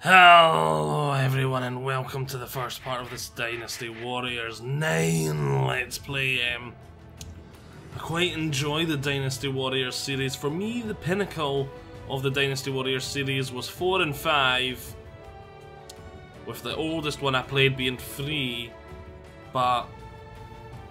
Hello everyone and welcome to the first part of this Dynasty Warriors 9 Let's Play. I quite enjoy the Dynasty Warriors series. For me, the pinnacle of the Dynasty Warriors series was 4 and 5, with the oldest one I played being 3, but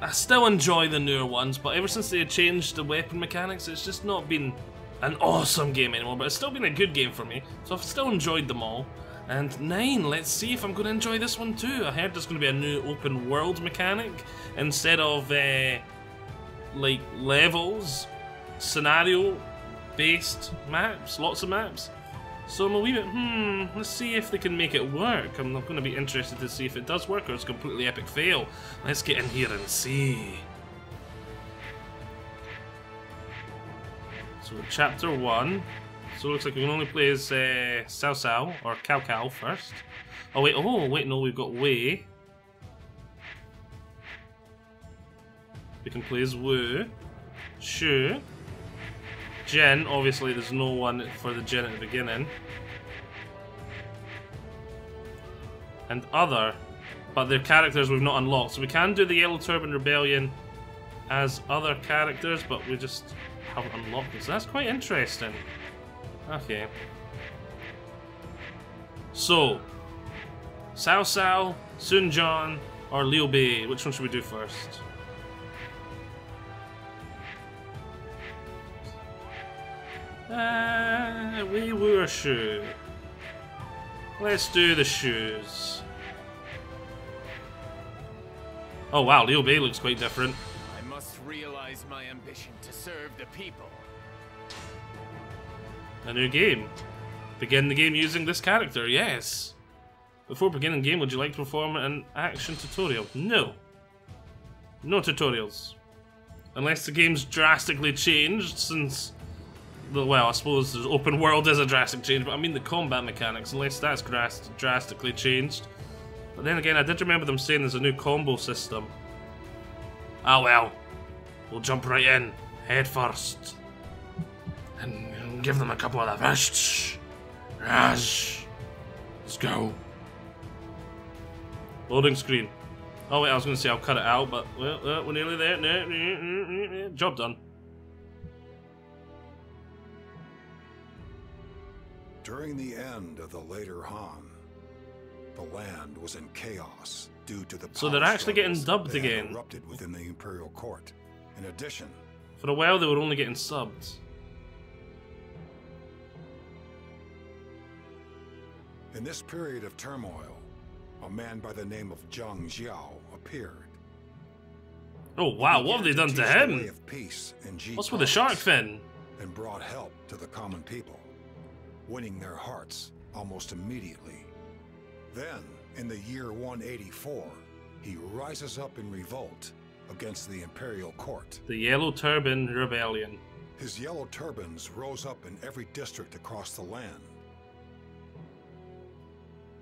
I still enjoy the newer ones. But ever since they changed the weapon mechanics, it's just not been an awesome game anymore, but it's still been a good game for me, so I've still enjoyed them all. And 9, let's see if I'm going to enjoy this one too. I heard there's going to be a new open world mechanic instead of like levels, scenario based maps, lots of maps. So I'm a wee bit, let's see if they can make it work. I'm not going to be interested to see if it does work or it's a completely epic fail. Let's get in here and see. So chapter 1, so it looks like we can only play as Cao Cao, or Cao Cao first. Oh wait, no, we've got Wei. We can play as Wu, Shu, Jin, obviously there's no one for the Jin at the beginning. And other, but their characters we've not unlocked. So we can do the Yellow Turban Rebellion as other characters, but we just haven't unlocked this. So that's quite interesting. Okay. So, Cao Cao, Sun Jian, or Liu Bei. Which one should we do first? Wei Wu or Shu? Let's do the shoes. Oh wow, Liu Bei looks quite different. I must realize my ambition to serve the people. A new game. Begin the game using this character, yes. Before beginning the game, would you like to perform an action tutorial? No. No tutorials. Unless the game's drastically changed since... well, I suppose the open world is a drastic change, but I mean the combat mechanics, unless that's drastically changed. But then again, I did remember them saying there's a new combo system. Ah well. We'll jump right in, head first. And give them a couple of the fists. Let's go. Loading screen. Oh wait, I was going to say I'll cut it out, but well, we're nearly there. Job done. During the end of the later Han, the land was in chaos due to the so they're actually getting dubbed again. Erupted within the imperial court. In addition, for a while they were only getting subbed. In this period of turmoil, a man by the name of Zhang Xiao appeared. Oh wow, what have they done to him? What's with the shark fin? And brought help to the common people, winning their hearts almost immediately. Then, in the year 184, he rises up in revolt against the imperial court. The Yellow Turban Rebellion. His yellow turbans rose up in every district across the land.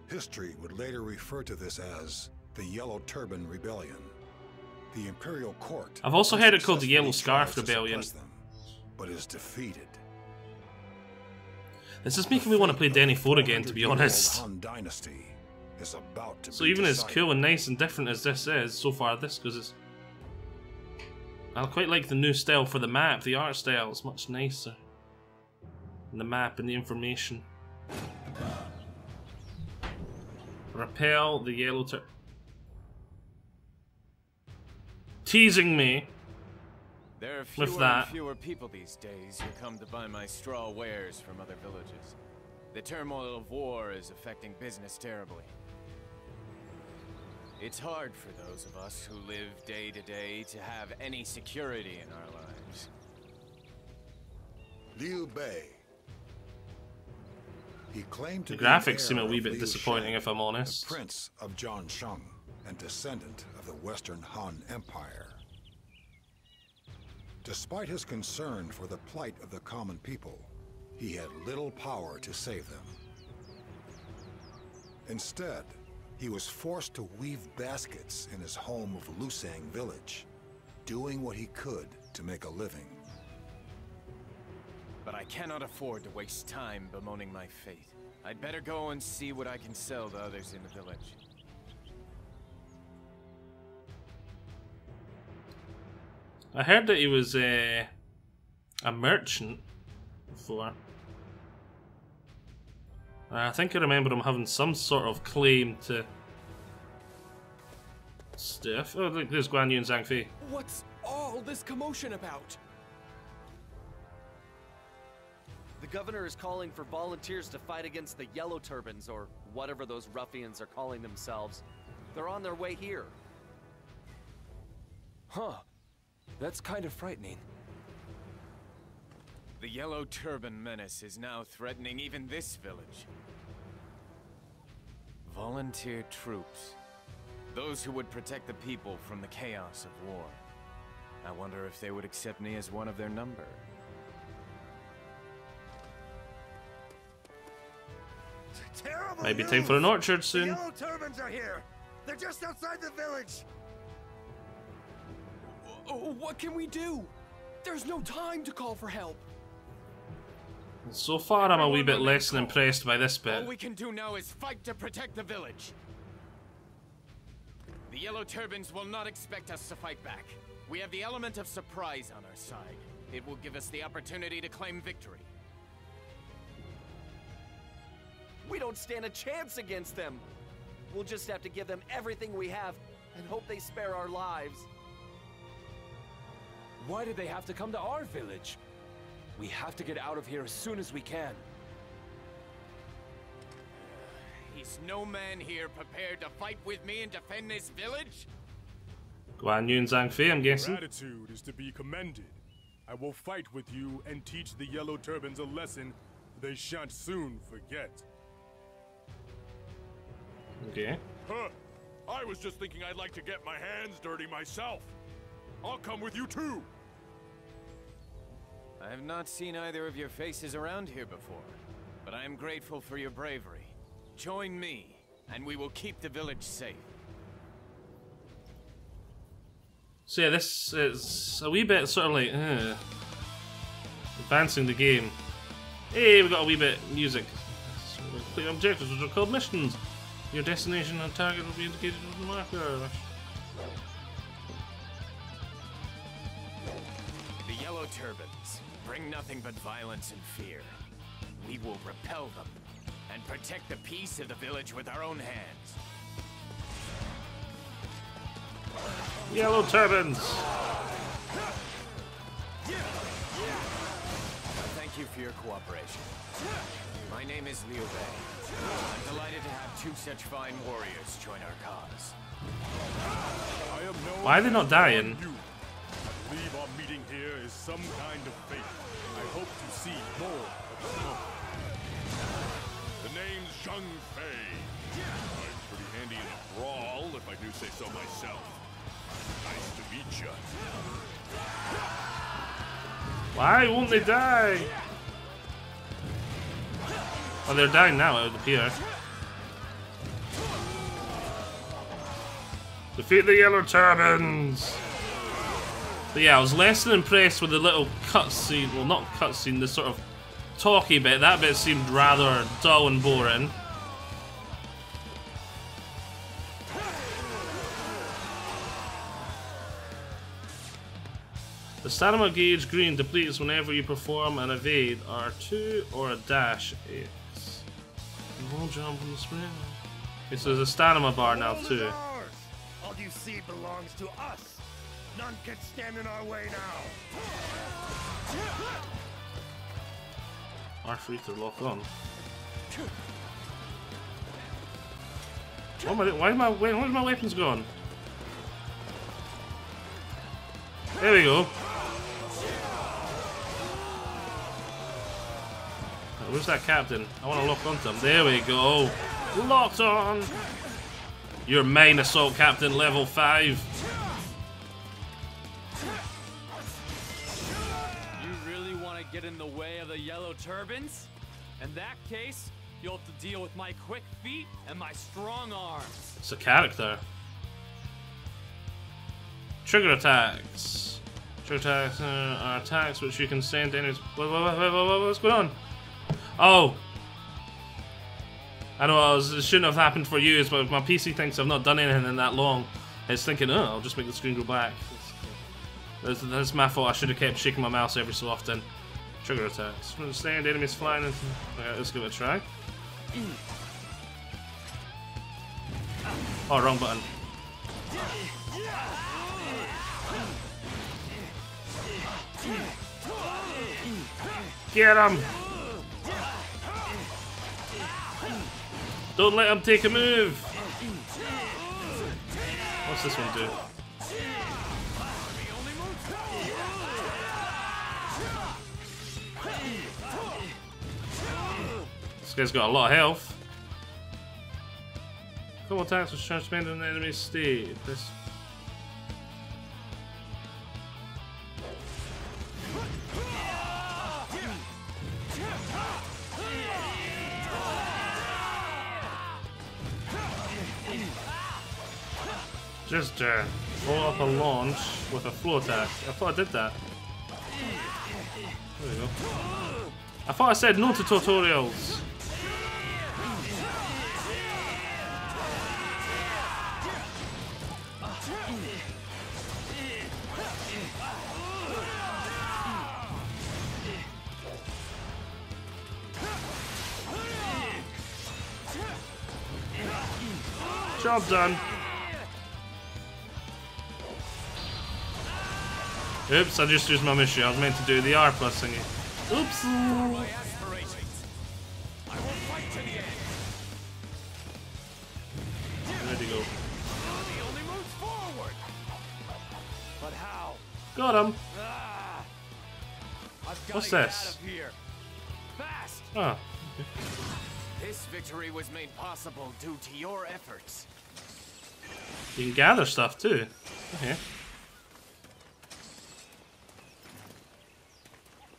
History would later refer to this as the Yellow Turban Rebellion. The imperial court... I've also heard it called the Yellow Scarf Rebellion. Them, but is defeated. This is making me want to play Denny 4 again, to be honest. Han Dynasty is about to so even as cool and nice and different as this is, so far this, because it's... I quite like the new style for the map, the art style, it's much nicer. And the map and the information. Repel the Yellow Turban. Teasing me. There are fewer with that. And fewer people these days who come to buy my straw wares from other villages. The turmoil of war is affecting business terribly. It's hard for those of us who live day to day to have any security in our lives. Liu Bei. He claimed to the be graphics seem a heir wee of bit Liu disappointing, Shan, if I'm honest. the Prince of Zhangsheng and descendant of the Western Han Empire. Despite his concern for the plight of the common people, he had little power to save them. Instead, he was forced to weave baskets in his home of Lusang village, doing what he could to make a living. But I cannot afford to waste time bemoaning my fate. I'd better go and see what I can sell to others in the village. I heard that he was a merchant before. I think I remember him having some sort of claim to stuff. Oh, look, there's Guan Yu and Zhang Fei. What's all this commotion about? The governor is calling for volunteers to fight against the Yellow Turbans, or whatever those ruffians are calling themselves. They're on their way here. Huh. That's kind of frightening. The Yellow Turban menace is now threatening even this village. Volunteer troops. Those who would protect the people from the chaos of war. I wonder if they would accept me as one of their number. Terrible Maybe news. time for an orchard soon. The Yellow Turbans are here. They're just outside the village. Oh, what can we do? There's no time to call for help. So far, I'm a wee bit less than impressed by this All bit. we can do now is fight to protect the village. The Yellow Turbans will not expect us to fight back. We have the element of surprise on our side. It will give us the opportunity to claim victory. We don't stand a chance against them. We'll just have to give them everything we have and hope they spare our lives. Why did they have to come to our village? We have to get out of here as soon as we can. Is no man here prepared to fight with me and defend this village? Guan Yu and Zhang Fei, I'm guessing. Gratitude is to be commended. I will fight with you and teach the Yellow Turbans a lesson they shan't soon forget. Okay. Huh. I was just thinking I'd like to get my hands dirty myself. I'll come with you too. I have not seen either of your faces around here before, but I am grateful for your bravery. Join me, and we will keep the village safe. So yeah, this is a wee bit sort of like advancing the game. Hey, we got a wee bit of music. So complete objectives, which are called missions. Your destination and target will be indicated with the marker. The Yellow Turbans bring nothing but violence and fear. We will repel them and protect the peace of the village with our own hands. Yellow Turbans! Thank you for your cooperation. My name is Liu Bei. I'm delighted to have two such fine warriors join our cause. I am no Why are they not dying? you. I believe our meeting here is some kind of fate. I hope to see more of the smoke. The name's Zhang Fei. I'm pretty handy in a brawl, if I do say so myself. Nice to meet you. Why won't they die? Oh, they're dying now, it would appear. Defeat the Yellow Turbans! But yeah, I was less than impressed with the little cutscene. Well, not cutscene, the sort of talky bit. That bit seemed rather dull and boring. The stamina gauge green depletes whenever you perform an evade R2 or a dash X. Wall jump on the spring. Okay, so there's a stamina bar now too. All you see belongs to us. None can stand in our way now. R3 to lock on. Where's my weapons gone? There we go. Where's that captain? I want to lock onto him. There we go. Locked on. You're main assault captain level 5. You really want to get in the way of the Yellow Turbans? In that case, you'll have to deal with my quick feet and my strong arms. It's a character. Trigger attacks. Trigger attacks are attacks which you can send to enemies. What's going on? Oh! I know it shouldn't have happened for you, but if my PC thinks I've not done anything in that long, it's thinking, oh, I'll just make the screen go back. That's my fault. I should have kept shaking my mouse every so often. Trigger attacks. Stand enemies flying into... Okay, let's give it a try. Oh, wrong button. Get him! Don't let him take a move! What's this one do? This guy's got a lot of health. Couple attacks was transmitted in the enemy's state. This. Just follow up a launch with a flow attack. I thought I did that. There we go. I thought I said no to tutorials. Job done. Oops, I just used my mission. I was meant to do the R plus thingy. Oops. Where'd he go? But how? Got him. What's this? Fast! Oh. This victory was made possible due to your efforts. You can gather stuff too. Okay.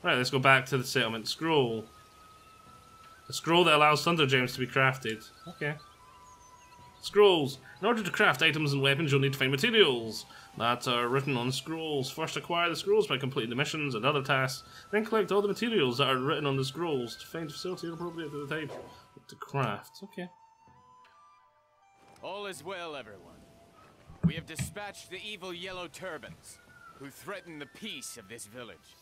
Right, let's go back to the settlement scroll. A scroll that allows thunder gems to be crafted. Okay. Scrolls. In order to craft items and weapons, you'll need to find materials that are written on scrolls. First, acquire the scrolls by completing the missions and other tasks. Then collect all the materials that are written on the scrolls to find a facility appropriate to the type to craft. Okay. All is well, everyone. We have dispatched the evil yellow turbans, who threaten the peace of this village.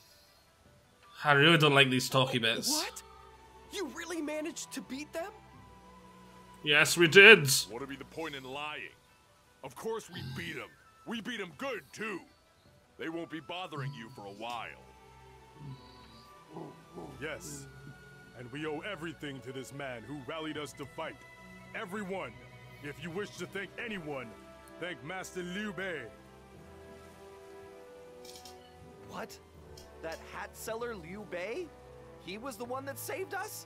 I really don't like these talky bits. What? You really managed to beat them? Yes, we did. What'd be the point in lying? Of course we beat them. We beat them good, too. They won't be bothering you for a while. Yes, and we owe everything to this man who rallied us to fight. Everyone. If you wish to thank anyone, thank Master Liu Bei. What? That hat seller Liu Bei? He was the one that saved us?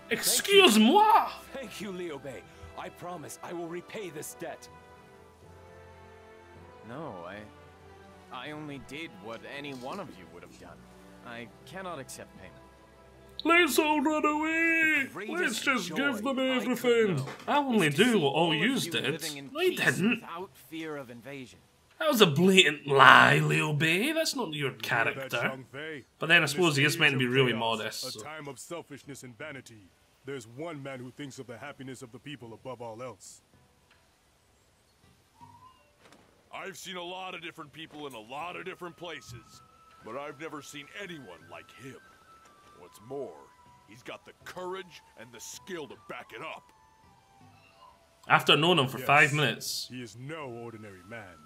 Excuse-moi! Thank you, Liu Bei. I promise I will repay this debt. No, I only did what any one of you would have done. I cannot accept payment. Let's all run away! Let's just give them everything! I only do what all yous did. I didn't. Without fear of invasion. That was a blatant lie, Liu Bei. That's not your character. But then I suppose he is meant to be really modest. A So. time of selfishness and vanity. There's one man who thinks of the happiness of the people above all else. I've seen a lot of different people in a lot of different places, but I've never seen anyone like him. What's more, he's got the courage and the skill to back it up. After knowing him for Yes, 5 minutes. He is no ordinary man.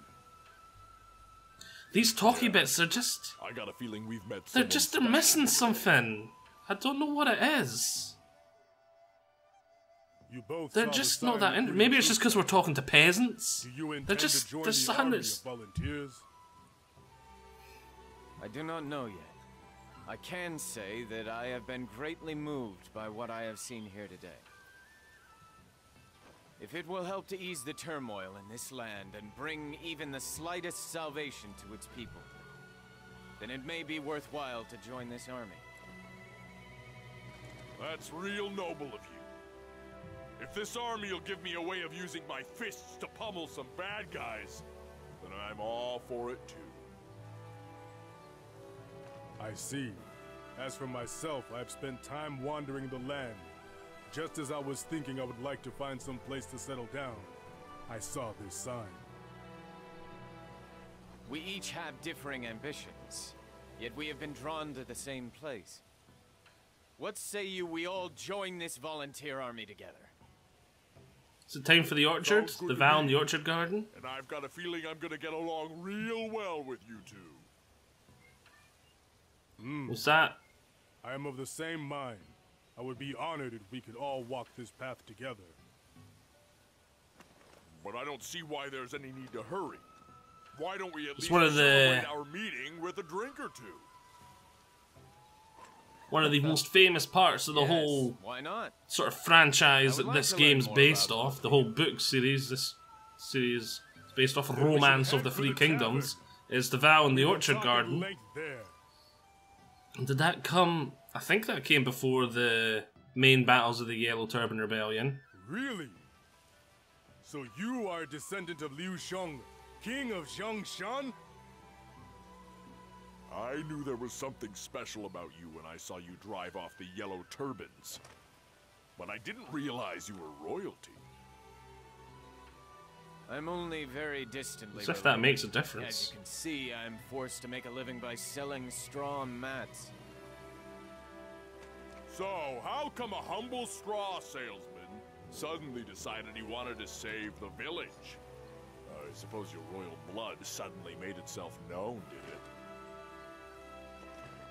These talky bits are just... I got a feeling we've met They're missing something. I don't know what it is. You both They're saw the just sign not that... of Maybe it's just freedom. because we're talking to peasants. Do you intend They're just... to join There's the something army that's... of volunteers? I do not know yet. I can say that I have been greatly moved by what I have seen here today. If it will help to ease the turmoil in this land and bring even the slightest salvation to its people, then it may be worthwhile to join this army. That's real noble of you. If this army will give me a way of using my fists to pummel some bad guys, then I'm all for it too. I see. As for myself, I've spent time wandering the land, Just as I was thinking I would like to find some place to settle down, I saw this sign. We each have differing ambitions, yet we have been drawn to the same place. What say you we all join this volunteer army together? Is it time for the orchard? The vow and the orchard garden? And I've got a feeling I'm gonna get along real well with you two. What's that? I am of the same mind. I would be honored if we could all walk this path together. But I don't see why there's any need to hurry. Why don't we at least one of the- celebrate our meeting with a drink or two? One of the most famous parts of the Yes, whole why not? sort of franchise I would that like this to learn game's more based about off. The whole book series, this series is based off of Romance of the Three Kingdoms, is the vow and the orchard Talk at garden. length there. Did that come... I think that came before the main battles of the Yellow Turban Rebellion. Really? So you are a descendant of Liu Sheng, king of Zhongshan? I knew there was something special about you when I saw you drive off the Yellow Turbans. But I didn't realize you were royalty. I'm only very distantly As if that related. makes a As difference. you can see, I'm forced to make a living by selling straw mats. So, how come a humble straw salesman suddenly decided he wanted to save the village? I suppose your royal blood suddenly made itself known, did it?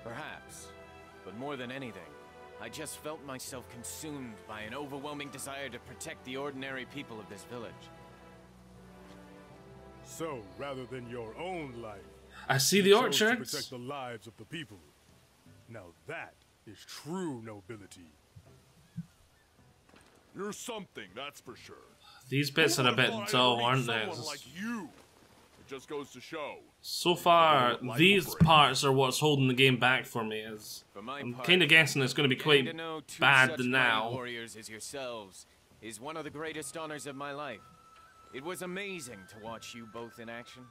Perhaps. But more than anything, I just felt myself consumed by an overwhelming desire to protect the ordinary people of this village. So, rather than your own life, I see the you chose to orchards. protect the lives of the people. Now that is true nobility. You're something, that's for sure. These bits Who are a would've bit thought I'd dull, meet aren't they? someone like you? It just goes to show. So far, Like these a break. parts are what's holding the game back for me. As For my I'm part, kind of guessing it's going to be getting quite to know two bad such than mighty now. warriors as yourselves is one of the greatest honors of my life. It was amazing to watch you both in action.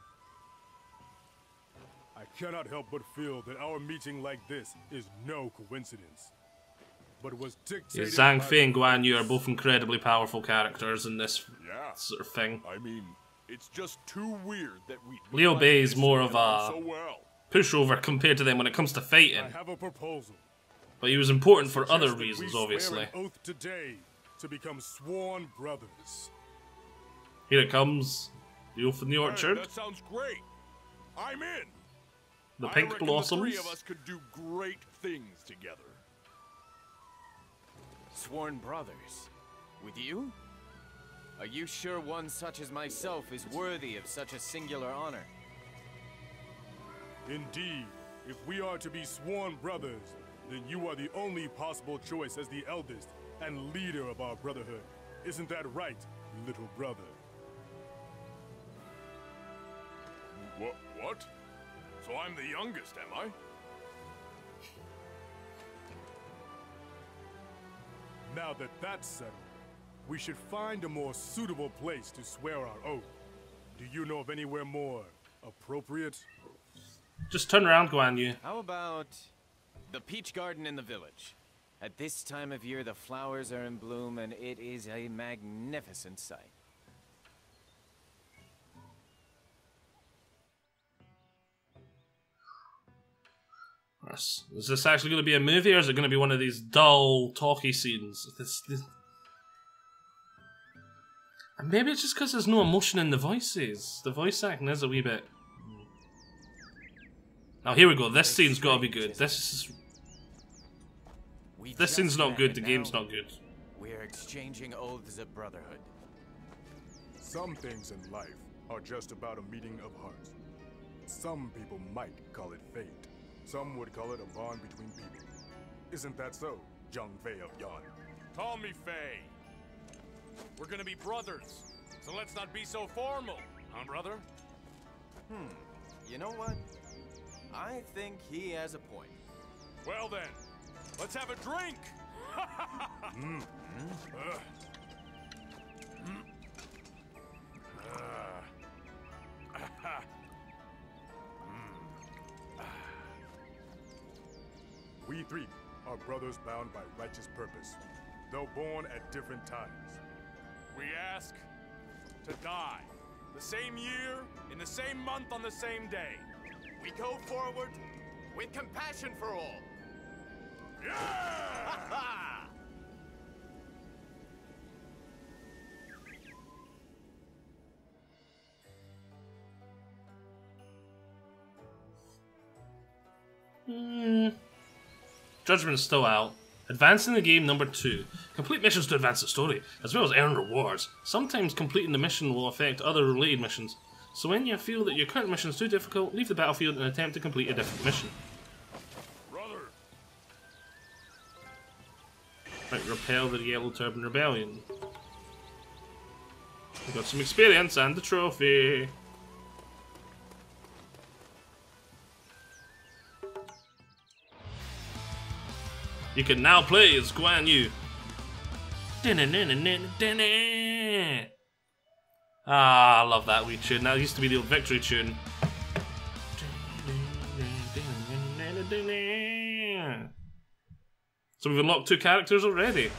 I cannot help but feel that our meeting like this is no coincidence, but was Yeah, dictated Zhang by Fei and the Guan Yu are force. both incredibly powerful characters in this Yeah. sort of thing. I mean, it's just too weird that we Liu like Bei is this more and of get on a so well. pushover compared to them when it comes to I fighting, have a proposal. but he was important for other Suggest that we reasons, swear obviously. an oath today to become sworn brothers. Here it comes, the oath in the Hey, orchard, that sounds great. I'm in. the I pink reckon blossoms. The three of us could do great things together. Sworn brothers. With you? Are you sure one such as myself is worthy of such a singular honor? Indeed, if we are to be sworn brothers, then you are the only possible choice as the eldest and leader of our brotherhood. Isn't that right, little brother? What? So I'm the youngest, am I? Now that that's settled, we should find a more suitable place to swear our oath. Do you know of anywhere more appropriate? Just turn around, Guan Yu. How about the peach garden in the village? At this time of year, the flowers are in bloom, and it is a magnificent sight. Is this actually going to be a movie, or is it going to be one of these dull, talky scenes? And maybe it's just because there's no emotion in the voices. The voice acting is a wee bit... Now here we go, this scene's got to be good. This scene's not good, the game's not good. We're exchanging oaths of brotherhood. Some things in life are just about a meeting of hearts. Some people might call it fate. Some would call it a bond between people. Isn't that so, Zhang Fei of Yan? Call me Faye. We're gonna be brothers, so let's not be so formal, huh, brother? You know what? I think he has a point. Well then, let's have a drink. We three are brothers bound by righteous purpose. though born at different times. We ask to die. The same year, in the same month, on the same day. We go forward with compassion for all. Yeah! Judgment is still out. Advancing the game number 2. Complete missions to advance the story, as well as earn rewards. Sometimes completing the mission will affect other related missions, so when you feel that your current mission is too difficult, leave the battlefield and attempt to complete a different mission. Brother. Right, repel the Yellow Turban Rebellion. We got some experience and the trophy. You can now play as Guan Yu. Ah, I love that wee tune. That used to be the old victory tune. So we've unlocked 2 characters already.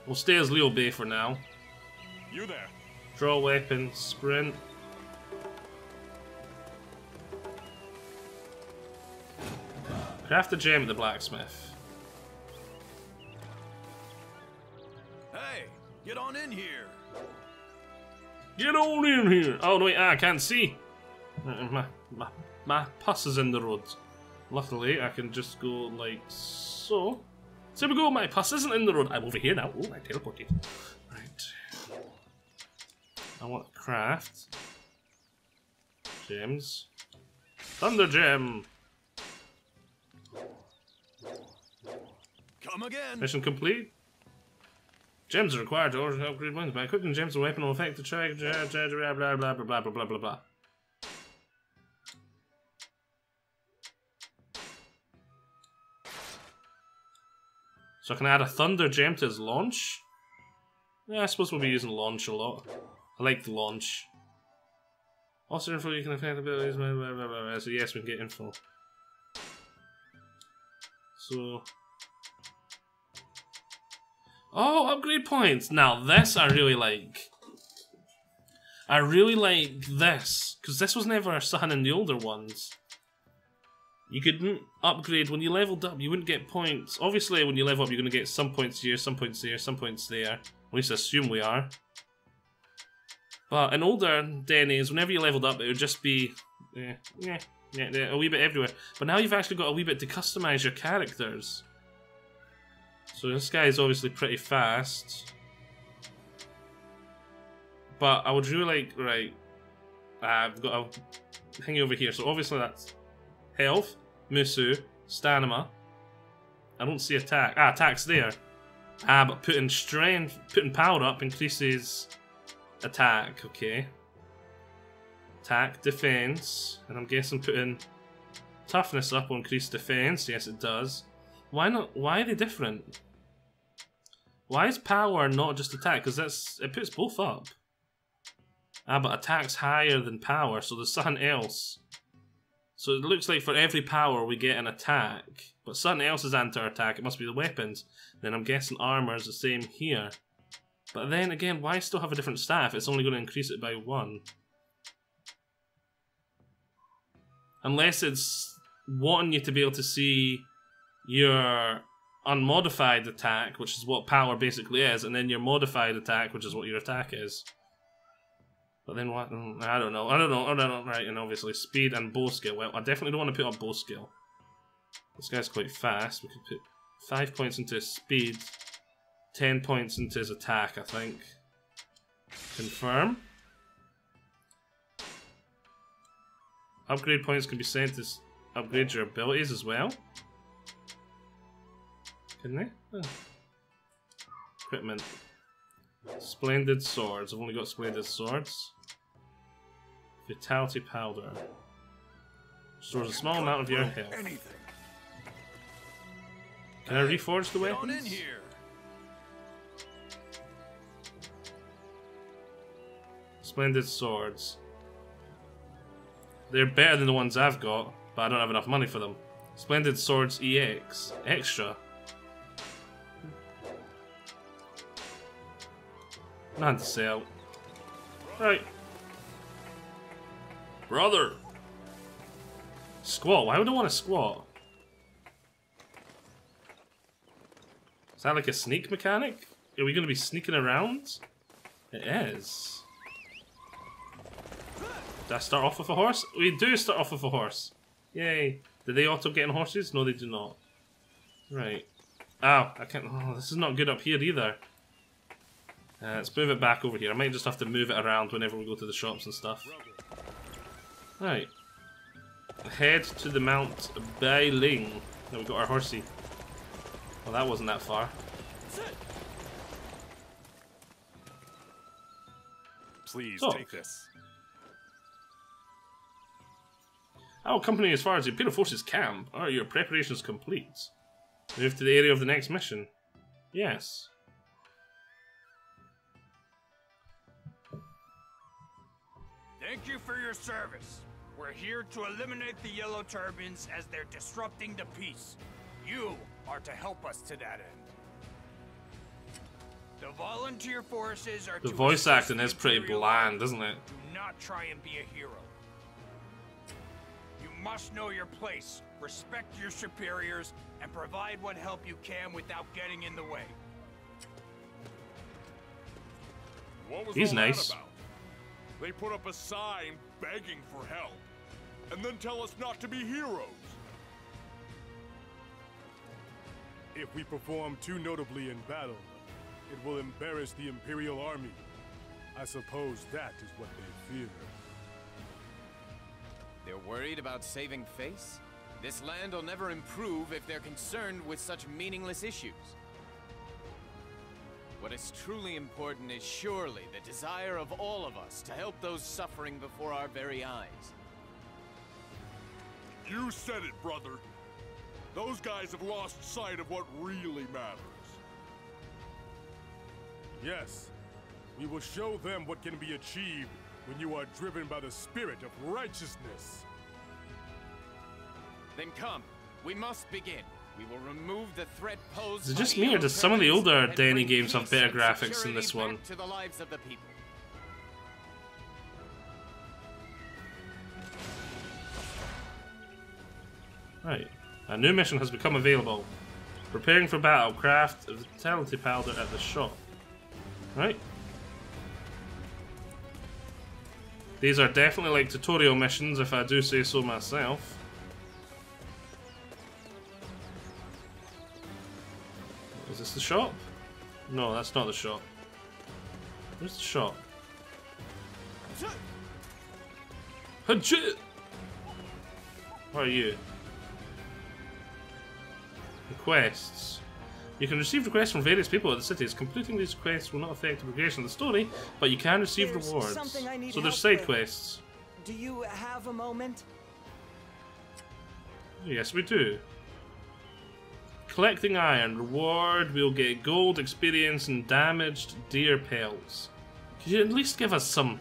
We'll stay as Liu Bei for now. You there. Draw weapon, sprint. Craft a gem at the blacksmith. Hey, get on in here. Get on in here! Oh no, wait, I can't see. My pus is in the road. Luckily, I can just go like so. So we go, my pus isn't in the road. I'm over here now. Oh, I teleported. Right. I want to craft gems. Thunder gem! Come again. Mission complete. Gems are required to upgrade weapons. By equipping gems, a weapon will affect the track. Blah blah blah blah blah blah blah blah blah. So I can add a thunder gem to his launch. Yeah, I suppose we'll be using launch a lot. I like the launch. Also, info you can affect abilities. Blah, blah, blah, blah. So yes, we can get info. So. Oh, upgrade points! Now this I really like. I really like this, because this was never something in the older ones. You couldn't upgrade when you leveled up, you wouldn't get points. Obviously when you level up you're going to get some points here, some points there, some points there. At least I assume we are. But in older days, whenever you leveled up it would just be a wee bit everywhere. But now you've actually got a wee bit to customise your characters. So this guy is obviously pretty fast. But I would really like, right, I've got a thingy over here. So obviously that's health, Musu, stamina. I don't see attack. Ah, attack's there. Ah, but putting strength, putting power up increases attack, okay. Attack, defense, and I'm guessing putting toughness up will increase defense. Yes, it does. Why not? Why are they different? Why is power not just attack? Because it puts both up. Ah, but attack's higher than power, so there's something else. So it looks like for every power we get an attack, but something else is anti-attack. It must be the weapons. Then I'm guessing armor is the same here. But then again, why still have a different staff? It's only going to increase it by 1. Unless it's wanting you to be able to see your unmodified attack, which is what power basically is, and then your modified attack, which is what your attack is. But then what? I don't know. Right, and obviously speed and bow skill. Well, I definitely don't want to put up bow skill. This guy's quite fast. We could put 5 points into his speed, 10 points into his attack, I think. Confirm. Upgrade points can be sent to upgrade your abilities as well. Can they? Oh. Equipment. Splendid swords. I've only got splendid swords. Vitality powder. Stores a small amount of your health. Can I reforge the weapons? Splendid swords. They're better than the ones I've got, but I don't have enough money for them. Splendid Swords EX. Extra. Nothing to sell. Right. Brother! Squat. Why would I want to squat? Is that like a sneak mechanic? Are we going to be sneaking around? It is. Did I start off with a horse? We do start off with a horse. Yay. Did they auto get on horses? No, they do not. Right. Ow, I can't. Oh, this is not good up here either. Let's move it back over here. I might just have to move it around whenever we go to the shops and stuff. Right. Head to the Mount Bailing. Now we got our horsey. Well, that wasn't that far. Please take this. I will accompany you as far as the Imperial Forces camp. Are your preparations complete? Move to the area of the next mission. Yes. Thank you for your service. We're here to eliminate the Yellow Turbans as they're disrupting the peace. You are to help us to that end. The volunteer forces are The voice acting is pretty bland, isn't it? Do not try and be a hero. You must know your place, respect your superiors, and provide what help you can without getting in the way. What was He's all that nice. about? They put up a sign begging for help, and then tell us not to be heroes. If we perform too notably in battle, it will embarrass the Imperial Army. I suppose that is what they fear. They're worried about saving face? This land will never improve if they're concerned with such meaningless issues. What is truly important is surely the desire of all of us to help those suffering before our very eyes. You said it, brother. Those guys have lost sight of what really matters. Yes, we will show them what can be achieved when you are driven by the spirit of righteousness. Then come, we must begin. We will remove the threat posed. Is it just me, or does some of the older Denny games have better graphics than this one? To the lives of the people. Right. A new mission has become available. Preparing for battle. Craft a vitality powder at the shop. Right. These are definitely like tutorial missions, if I do say so myself. Is this the shop? No, that's not the shop. Where's the shop? Hajit! What are you? Requests. You can receive requests from various people at the cities. Completing these quests will not affect the progression of the story, but you can receive rewards. So there's side quests. Do you have a moment? Yes, we do. Collecting iron. Reward, we'll get gold, experience, and damaged deer pelts. Could you at least give us some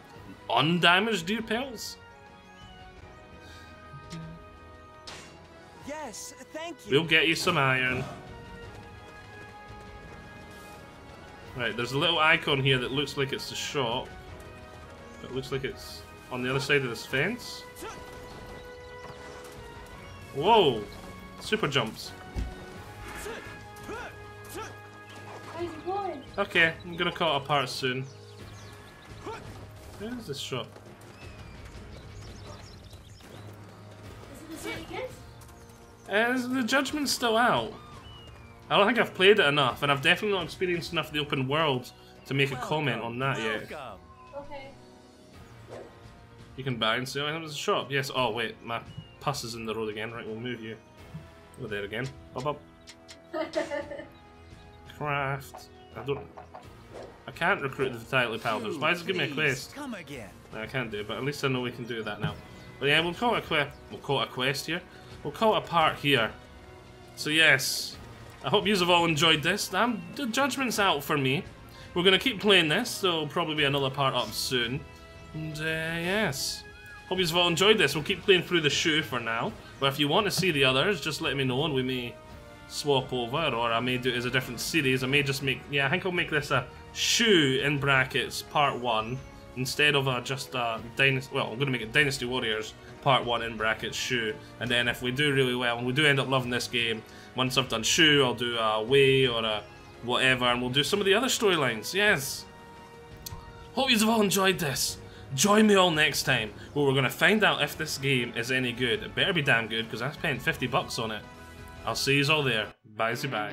undamaged deer pelts? Yes, thank you. We'll get you some iron. Right, there's a little icon here that looks like it's the shop. It looks like it's on the other side of this fence. Whoa! Super jumps. Okay, I'm gonna call it apart soon. Where is this shop? Is the Judgment's still out? I don't think I've played it enough, and I've definitely not experienced enough of the open world to make a comment on that yet. Okay. You can buy and sell items at the shop. Yes. Oh wait, my pus is in the road again. Right, we'll move you. Go there again. Up, up. Craft. I can't recruit the vitality powders. Why does it give me a quest? Come again. No, I can't do it, but at least I know we can do that now. But yeah, we'll call it a quest. We'll call it a quest here. We'll call it a part here. So yes, I hope you have all enjoyed this. The Judgment's out for me. We're gonna keep playing this, so there'll probably be another part up soon. And yes, hope you have all enjoyed this. We'll keep playing through the shoe for now. But But if you want to see the others, just let me know and we may swap over, or I may do it as a different series. I may just make, yeah, I think I'll make this a shoe in brackets part 1 instead of just a Dynasty. Well, I'm going to make it Dynasty Warriors part 1 in brackets shoe, and then if we do really well and we do end up loving this game, once I've done shoe, I'll do a way or a whatever, and we'll do some of the other storylines. Yes. Hope you've all enjoyed this. Join me all next time, where we're going to find out if this game is any good. It better be damn good, because I spent $50 on it. I'll see you all there. Bye-bye.